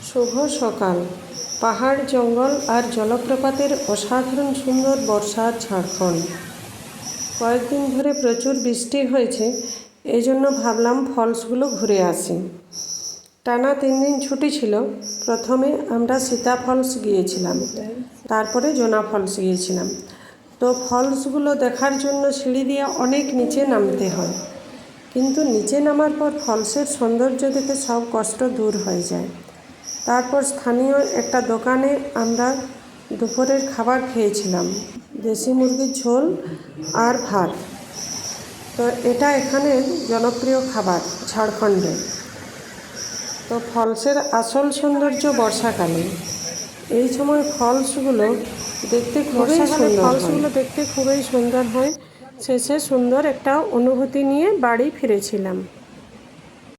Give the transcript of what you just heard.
শুভ সকাল। পাহাড়, জঙ্গল আর জলপ্রপাতের অসাধারণ সুন্দর বর্ষার ঝাড়খণ্ড। কয়েকদিন ধরে প্রচুর বৃষ্টি হয়েছে, এই জন্য ভাবলাম ফলসগুলো ঘুরে আসি। টানা 3 দিন ছুটি ছিল। প্রথমে আমরা সীতা ফলস গিয়েছিলাম, তারপরে জোনা ফলস গিয়েছিলাম। তো ফলসগুলো দেখার জন্য সিঁড়ি দিয়ে অনেক নিচে নামতে হয়, কিন্তু নিচে নামার পর ফলসের সৌন্দর্য দেখে সব কষ্ট দূর হয়ে যায়। তারপর স্থানীয় একটা দোকানে আমরা দুপুরের খাবার খেয়েছিলাম, দেশি মুরগির ঝোল আর ভাত। তো এটা এখানের জনপ্রিয় খাবার ঝাড়খণ্ডে। তো ফলসের আসল সৌন্দর্য বর্ষাকালে। এই সময় ফলসগুলো দেখতে খুবই সুন্দর হয়। শেষে সুন্দর একটা অনুভূতি নিয়ে বাড়ি ফিরেছিলাম।